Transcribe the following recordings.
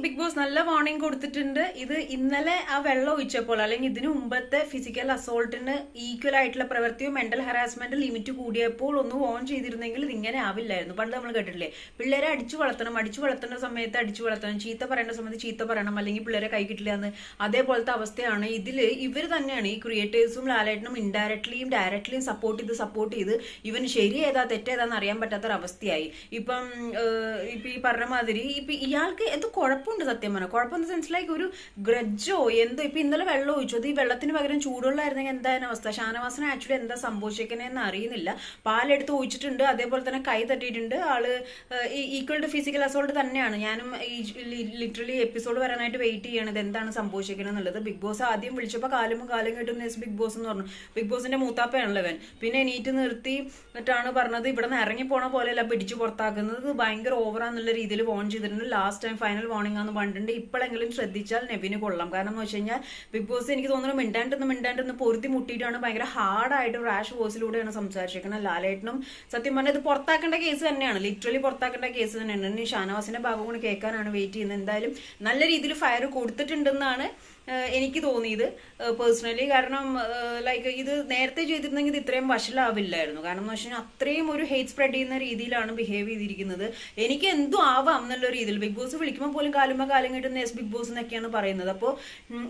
Big boss നല്ല warning കൊടുത്തിട്ടുണ്ട്. ഇത് ഇന്നലെ ആ വെള്ളം ഒഴിച്ചപ്പോൾ അല്ലെങ്കിൽ ഇതിനു മുമ്പത്തെ ഫിസിക്കൽ അസോൾട്ടിന് ഈക്വൽ ആയിട്ടുള്ള പ്രവൃത്തിയോ മെന്റൽ ഹറാസ്മെന്റ് ലിമിറ്റ് കൂടിയപ്പോൾ ഒന്ന് ഓൺ ചെയ്തിരുന്നെങ്കിൽ ഇത് ഇങ്ങനെ ആവില്ലായിരുന്നു. പണ്ട് നമ്മൾ കേട്ടിട്ടില്ലേ, പിള്ളേരെ അടിച്ചു വളർത്തേണ്ട സമയത്ത് അടിച്ചു വളർത്തണം, ചീത്ത പറയേണ്ട സമയത്ത് ചീത്ത പറയണം, അല്ലെങ്കിൽ പിള്ളേരെ കൈ കിട്ടില്ല എന്ന്. അതേപോലത്തെ അവസ്ഥയാണ് ഇതിൽ. ഇവർ തന്നെയാണ്, ഈ ക്രിയേറ്റേഴ്സും ലാലേട്ടനും ഇൻഡയറക്ട്ലിയും ഡയറക്ട്ലിയും സപ്പോർട്ട് ചെയ്ത് ഇവന് ശരി ഏതാ തെറ്റേതാന്ന് അറിയാൻ പറ്റാത്തൊരവസ്ഥയായി. ഇപ്പം ഈ പറഞ്ഞ മാതിരി ഇപ്പൊ ഇയാൾക്ക് എന്തോ കുഴപ്പമുണ്ട്. സത്യം പറഞ്ഞാൽ കുഴപ്പം സെൻസ് ലൈക്ക് ഒരു ഗ്രജോ എന്തോ. ഇപ്പൊ ഇന്നലെ വെള്ളം ഒഴിച്ചു, അത് ഈ വെള്ളത്തിന് പകരം ചൂടുള്ളായിരുന്നെങ്കിൽ എന്തായാലും അവസ്ഥ. ഷാനവാസിന് ആക്ച്വലി എന്താ സംഭവിച്ചേക്കണെന്ന് അറിയുന്നില്ല. പാലെടുത്ത് ഒഴിച്ചിട്ടുണ്ട്, അതേപോലെ തന്നെ കൈ തട്ടിയിട്ടുണ്ട്. ആള് ഈക്വൽ ടു ഫിസിക്കൽ അസോൾട്ട് തന്നെയാണ്. ഞാനും ഈ ലിറ്ററലി എപ്പിസോഡ് വരാനായിട്ട് വെയിറ്റ് ചെയ്യണത് എന്താണ് സംഭവിച്ചേക്കണെന്നുള്ളത്. ബിഗ് ബോസ് ആദ്യം വിളിച്ചപ്പോൾ കാലും കേട്ടും ബിഗ് ബോസ് എന്ന് പറഞ്ഞു. ബിഗ് ബോസിന്റെ മൂത്താപ്പയാണല്ലോ അവൻ. പിന്നെ എണീറ്റ് നിർത്തിയിട്ടാണ് പറഞ്ഞത് ഇവിടെ നിന്ന് ഇറങ്ങി പോണ പോലെയല്ല പിടിച്ചു പുറത്താക്കുന്നത്, ഭയങ്കര ഓവറാന്നുള്ള രീതിയിൽ വോൺ ചെയ്തിട്ടുണ്ട്. ലാസ്റ്റ് ടൈം ഫൈനൽ വാർണിംഗ് ആണെന്ന് പറഞ്ഞിട്ടുണ്ട്. ഇപ്പോഴെങ്കിലും ശ്രദ്ധിച്ചാൽ നെവിന് കൊള്ളാം. കാരണം എന്ന് വെച്ച് കഴിഞ്ഞാൽ ബിഗ് ബോസ് എനിക്ക് തോന്നുന്നു മിണ്ടാണ്ടെന്ന് പൊരുത്തി മുട്ടിയിട്ടാണ് ഭയങ്കര ഹാർഡായിട്ട് റാഷ് വോയിസിലൂടെയാണ് സംസാരിച്ചിരിക്കുന്നത്. ലാലേട്ടനും സത്യം പറഞ്ഞാൽ ഇത് പുറത്താക്കേണ്ട കേസ് തന്നെയാണ്, ലിറ്ററലി പുറത്താക്കേണ്ട കേസ് തന്നെയാണ്. ഇനി ഷാനവാസിന്റെ ഭാഗം കൂടി കേൾക്കാനാണ് വെയിറ്റ് ചെയ്യുന്നത്. എന്തായാലും നല്ല രീതിയിൽ ഫയർ കൊടുത്തിട്ടുണ്ടെന്നാണ് എനിക്ക് തോന്നിയത് പേഴ്സണലി. കാരണം ലൈക്ക് ഇത് നേരത്തെ ചെയ്തിരുന്നെങ്കിൽ ഇത് ഇത്രയും വഷളാവില്ലായിരുന്നു. കാരണം എന്ന് വെച്ച് കഴിഞ്ഞാൽ അത്രയും ഒരു ഹെയ്റ്റ് സ്പ്രെഡ് ചെയ്യുന്ന രീതിയിലാണ് ബിഹേവ് ചെയ്തിരിക്കുന്നത്. എനിക്ക് എന്തും ആവാം എന്നുള്ള രീതിയിൽ ബിഗ് ബോസ് വിളിക്കുമ്പോൾ പോലും കാലും കിട്ടുന്ന ബിഗ് ബോസ് എന്നൊക്കെയാണ് പറയുന്നത്. അപ്പോൾ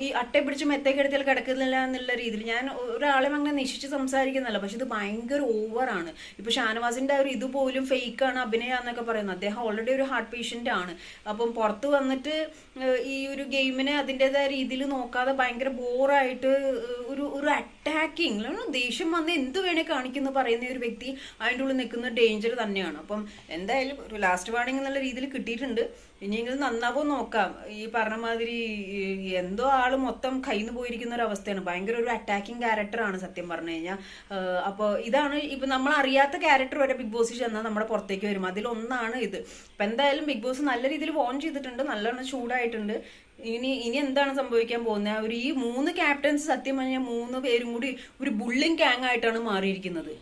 ഈ അട്ടയെ പിടിച്ച് മെത്തേക്കെടുത്താൽ കിടക്കുന്നില്ല എന്നുള്ള രീതിയിൽ ഞാൻ ഒരാളെ അങ്ങനെ നിശ്ചിച്ച് സംസാരിക്കുന്നല്ല, പക്ഷെ ഇത് ഭയങ്കര ഓവറാണ്. ഇപ്പൊ ഷാനവാസിന്റെ ഒരു ഇതുപോലും ഫേക്കാണ്, അഭിനയാന്നൊക്കെ പറയുന്നത്. അദ്ദേഹം ഓൾറെഡി ഒരു ഹാർട്ട് പേഷ്യന്റ് ആണ്. അപ്പം പുറത്ത് വന്നിട്ട് ഈ ഒരു ഗെയിമിനെ അതിൻ്റെതായ രീതിയിൽ നോക്കാതെ ഭയങ്കര ബോറായിട്ട് ഒരു അറ്റാക്കിങ് ദേഷ്യം വന്ന് എന്ത് വേണേ കാണിക്കുന്നു പറയുന്ന ഒരു വ്യക്തി അതിൻ്റെ ഉള്ളിൽ നിൽക്കുന്ന ഡേഞ്ചർ തന്നെയാണ്. അപ്പം എന്തായാലും ഒരു ലാസ്റ്റ് വാർണിംഗ് എന്നുള്ള രീതിയിൽ കിട്ടിയിട്ടുണ്ട്. ഇനിയെങ്കിലും നന്നാവോ നോക്കാം. ഈ പറഞ്ഞ മാതിരി എന്തോ ആള് മൊത്തം കയ്യിൽ പോയിരിക്കുന്ന ഒരു അവസ്ഥയാണ്. ഭയങ്കര ഒരു അറ്റാക്കിംഗ് ക്യാരക്ടറാണ് സത്യം പറഞ്ഞു കഴിഞ്ഞാൽ. അപ്പോൾ ഇതാണ് ഇപ്പൊ നമ്മൾ അറിയാത്ത ക്യാരക്ടർ വരെ ബിഗ് ബോസിൽ ചെന്നാൽ നമ്മുടെ പുറത്തേക്ക് വരും. അതിലൊന്നാണ് ഇത്. ഇപ്പൊ എന്തായാലും ബിഗ് ബോസ് നല്ല രീതിയിൽ വോൺ ചെയ്തിട്ടുണ്ട്, നല്ലോണം ചൂടായിട്ടുണ്ട്. ഇനി എന്താണ് സംഭവിക്കാൻ പോകുന്നത്? ഈ 3 ക്യാപ്റ്റൻസ് സത്യം പറഞ്ഞാൽ 3 പേരും കൂടി ഒരു ബുള്ളിങ് ഗ്യാങ് ആയിട്ടാണ് മാറിയിരിക്കുന്നത്.